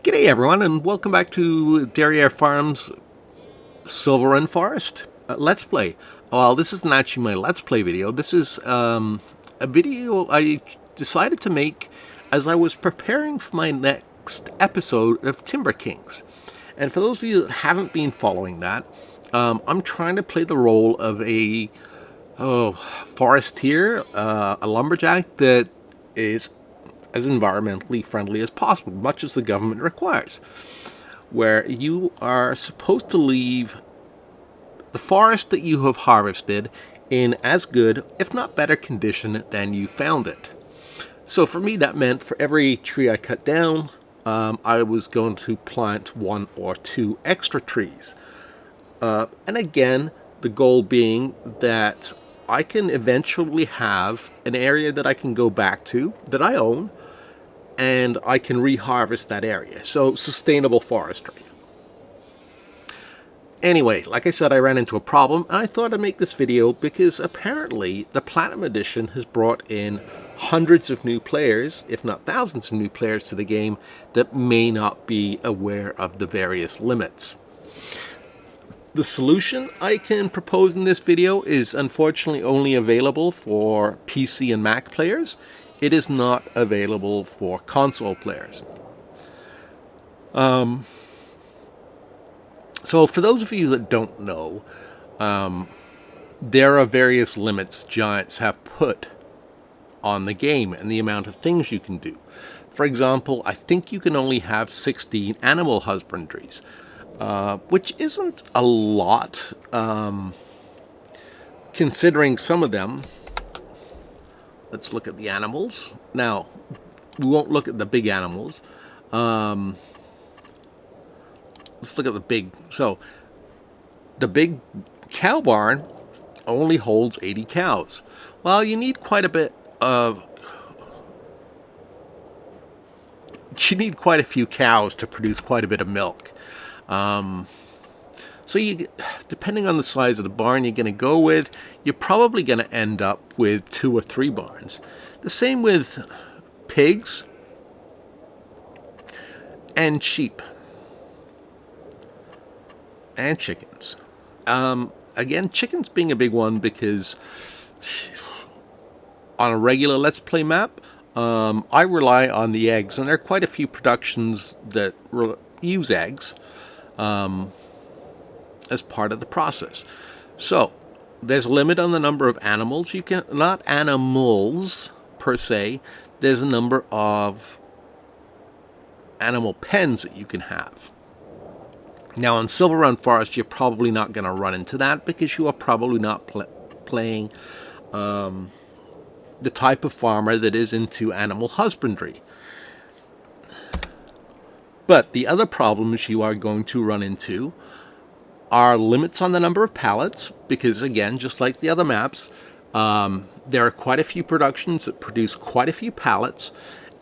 G'day everyone, and welcome back to Derriere Farms Silver and Forest Let's Play. Well, this isn't actually my Let's Play video. This is a video I decided to make as I was preparing for my next episode of Timber Kings. And for those of you that haven't been following that, I'm trying to play the role of a forestier, a lumberjack that is as environmentally friendly as possible, much as the government requires, where you are supposed to leave the forest that you have harvested in as good, if not better condition than you found it. So for me, that meant for every tree I cut down, I was going to plant 1 or 2 extra trees. And again, the goal being that I can eventually have an area that I can go back to, that I own, and I can reharvest that area. So, sustainable forestry. Anyway, like I said, I ran into a problem, and I thought I'd make this video because apparently the Platinum Edition has brought in hundreds of new players, if not thousands of new players to the game that may not be aware of the various limits. The solution I can propose in this video is unfortunately only available for PC and Mac players. It is not available for console players. So for those of you that don't know, there are various limits giants have put on the game and the amount of things you can do. For example, I think you can only have 16 animal husbandries, which isn't a lot, considering some of them. Let's look at the animals. Now, we won't look at the big animals. Let's look at the big. So, the big cow barn only holds 80 cows. Well, you need quite a bit of... You need quite a few cows to produce quite a bit of milk. So you, depending on the size of the barn you're going to go with, you're probably going to end up with 2 or 3 barns. The same with pigs and sheep and chickens. Again, chickens being a big one because on a regular Let's Play map, I rely on the eggs, and there are quite a few productions that use eggs as part of the process. So there's a limit on the number of animals you can, not animals per se, there's a number of animal pens that you can have. Now on Silver Run Forest, you're probably not going to run into that because you are probably not playing the type of farmer that is into animal husbandry. But the other problems you are going to run into are limits on the number of pallets, because again, just like the other maps, there are quite a few productions that produce quite a few pallets,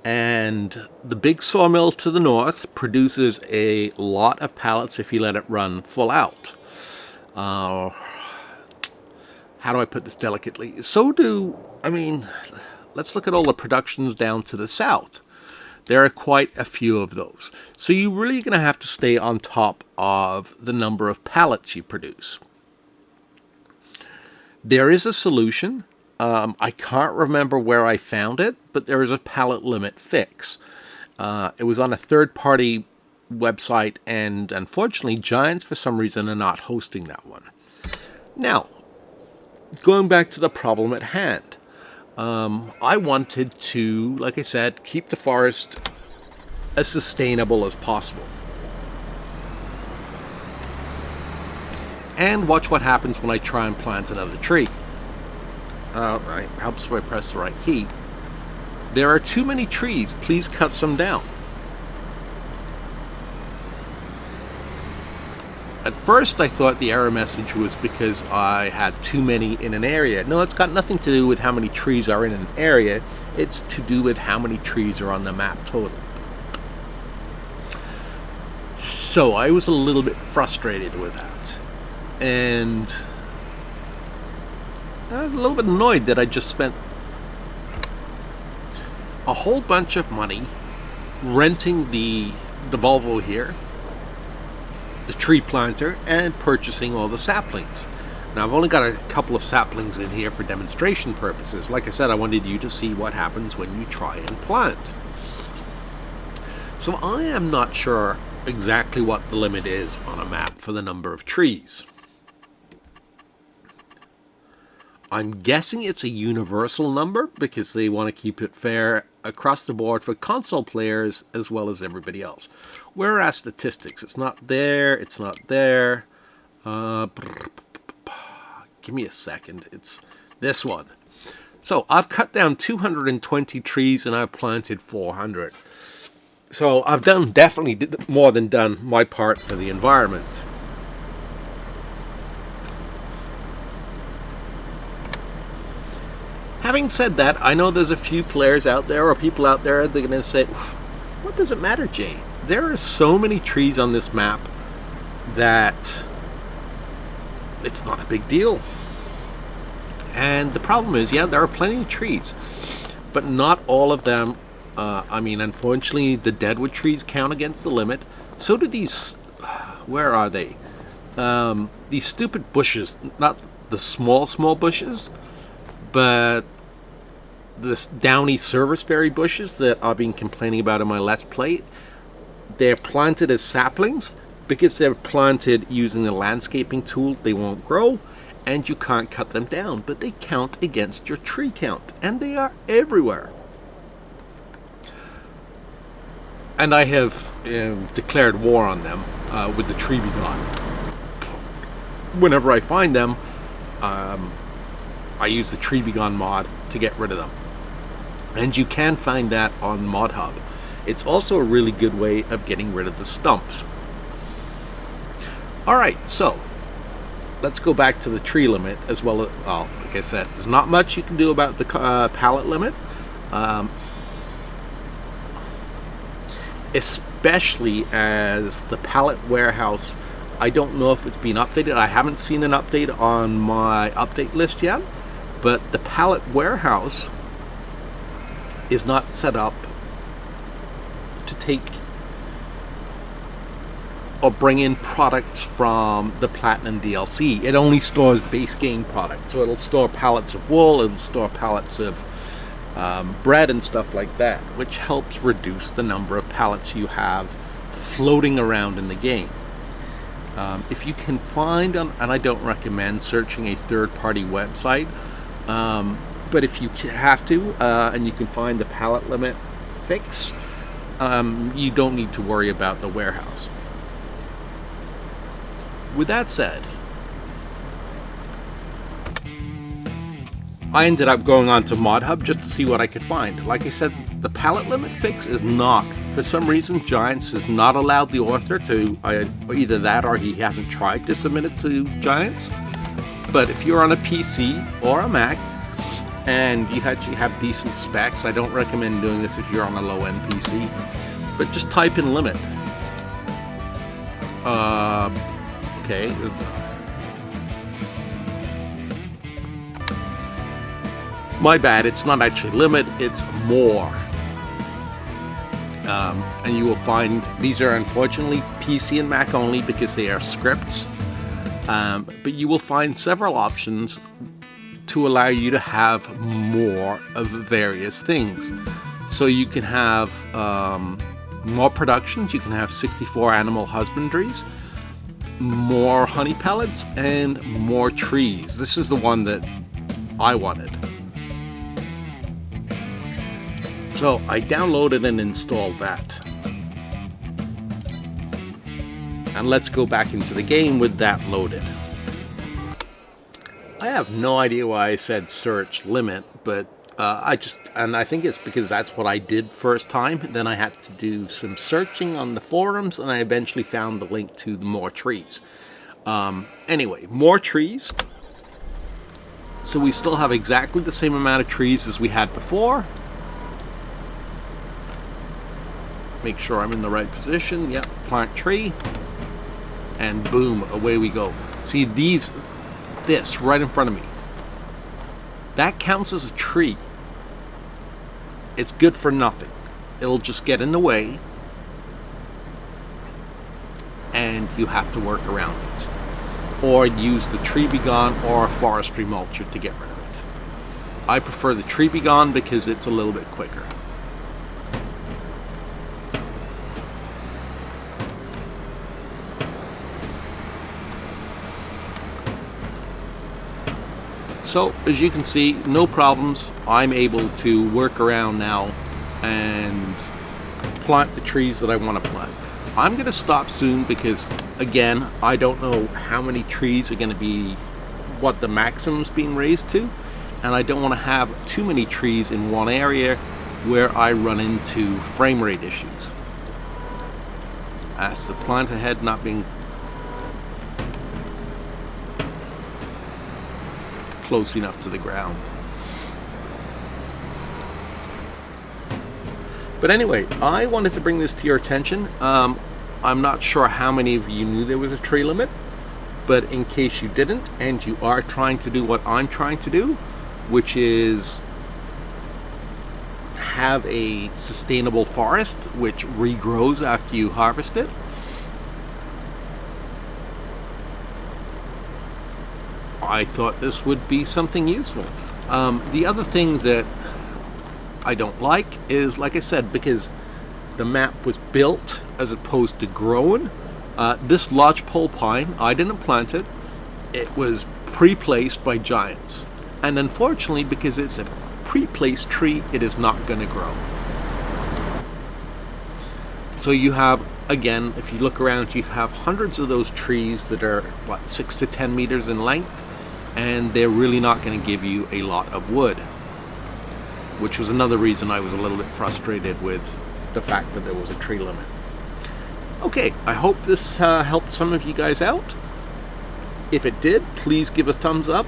and the big sawmill to the north produces a lot of pallets if you let it run full out. How do I put this delicately? Let's look at all the productions down to the south. There are quite a few of those. So you're really going to have to stay on top of the number of pallets you produce. There is a solution. I can't remember where I found it, but there is a pallet limit fix. It was on a third-party website, and unfortunately, Giants, for some reason, are not hosting that one. Now, going back to the problem at hand. I wanted to, like I said, keep the forest as sustainable as possible. And watch what happens when I try and plant another tree. It helps if I press the right key. There are too many trees. Please cut some down. At first, I thought the error message was because I had too many in an area. No, it's got nothing to do with how many trees are in an area. It's to do with how many trees are on the map total. So I was a little bit frustrated with that. And I was a little bit annoyed that I just spent a whole bunch of money renting the the Volvo here, the tree planter, and purchasing all the saplings. Now I've only got a couple of saplings in here for demonstration purposes. Like I said, I wanted you to see what happens when you try and plant. So I am not sure exactly what the limit is on a map for the number of trees. I'm guessing it's a universal number because they want to keep it fair across the board for console players as well as everybody else. Whereas statistics, it's not there, it's not there. Give me a second, it's this one. So I've cut down 220 trees and I've planted 400. So I've definitely more than done my part for the environment. Having said that, I know there's a few players out there or people out there that are going to say, what does it matter, Jay? There are so many trees on this map that it's not a big deal. And the problem is, yeah, there are plenty of trees, but not all of them. I mean, unfortunately, the deadwood trees count against the limit. So do these, where are they? These stupid bushes, not the small bushes, but this downy serviceberry bushes that I've been complaining about in my Let's Play. They're planted as saplings. Because they're planted using a landscaping tool, they won't grow, and you can't cut them down, but they count against your tree count, and they are everywhere. And I have declared war on them with the tree begon. Whenever I find them, I use the tree begon mod to get rid of them. And you can find that on Mod Hub. It's also a really good way of getting rid of the stumps. Alright, so let's go back to the tree limit as well as, well, like I said, there's not much you can do about the pallet limit. Especially as the pallet warehouse, I don't know if it's been updated. I haven't seen an update on my update list yet, but the pallet warehouse is not set up to take or bring in products from the Platinum DLC. It only stores base game products. So it'll store pallets of wool, it'll store pallets of bread and stuff like that, which helps reduce the number of pallets you have floating around in the game. If you can find, and I don't recommend searching a third-party website, but if you have to, and you can find the pallet limit fix, you don't need to worry about the warehouse. With that said, I ended up going on to Mod Hub just to see what I could find. Like I said, the pallet limit fix is not, for some reason, Giants has not allowed the author to, either that or he hasn't tried to submit it to Giants. But if you're on a PC or a Mac, and you actually have decent specs, I don't recommend doing this if you're on a low-end PC, but just type in limit. Okay. My bad, it's not actually limit, it's more. And you will find, these are unfortunately PC and Mac only because they are scripts, but you will find several options to allow you to have more of various things. So you can have more productions, you can have 64 animal husbandries, more honey pellets, and more trees. This is the one that I wanted. So I downloaded and installed that. And let's go back into the game with that loaded. I have no idea why I said search limit, but I think it's because that's what I did first time. Then I had to do some searching on the forums, and I eventually found the link to the more trees. Anyway, more trees. So we still have exactly the same amount of trees as we had before. Make sure I'm in the right position. Yep, plant tree. And boom, away we go. See this right in front of me. That counts as a tree. It's good for nothing. It'll just get in the way. and you have to work around it. Or use the tree be gone or forestry mulcher to get rid of it. I prefer the tree be gone because it's a little bit quicker. So, as you can see, no problems. I'm able to work around now and plant the trees that I want to plant. I'm going to stop soon because, again, I don't know how many trees are going to be, what the maximum's being raised to, and I don't want to have too many trees in one area where I run into frame rate issues. As the plant ahead not being close enough to the ground. But anyway, I wanted to bring this to your attention. I'm not sure how many of you knew there was a tree limit, but in case you didn't and you are trying to do what I'm trying to do, which is have a sustainable forest which regrows after you harvest it, I thought this would be something useful. The other thing that I don't like is, like I said, because the map was built as opposed to grown. This lodgepole pine, I didn't plant it. It was pre-placed by giants. And unfortunately, because it's a pre-placed tree, it is not going to grow. So you have, again, if you look around, you have hundreds of those trees that are, 6 to 10 meters in length, and they're really not going to give you a lot of wood, which was another reason I was a little bit frustrated with the fact that there was a tree limit. Okay, I hope this helped some of you guys out. If it did, please give a thumbs up,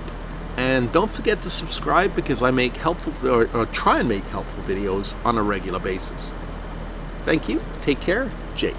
and don't forget to subscribe because I make helpful, or try and make helpful videos on a regular basis. Thank you, take care, Jake.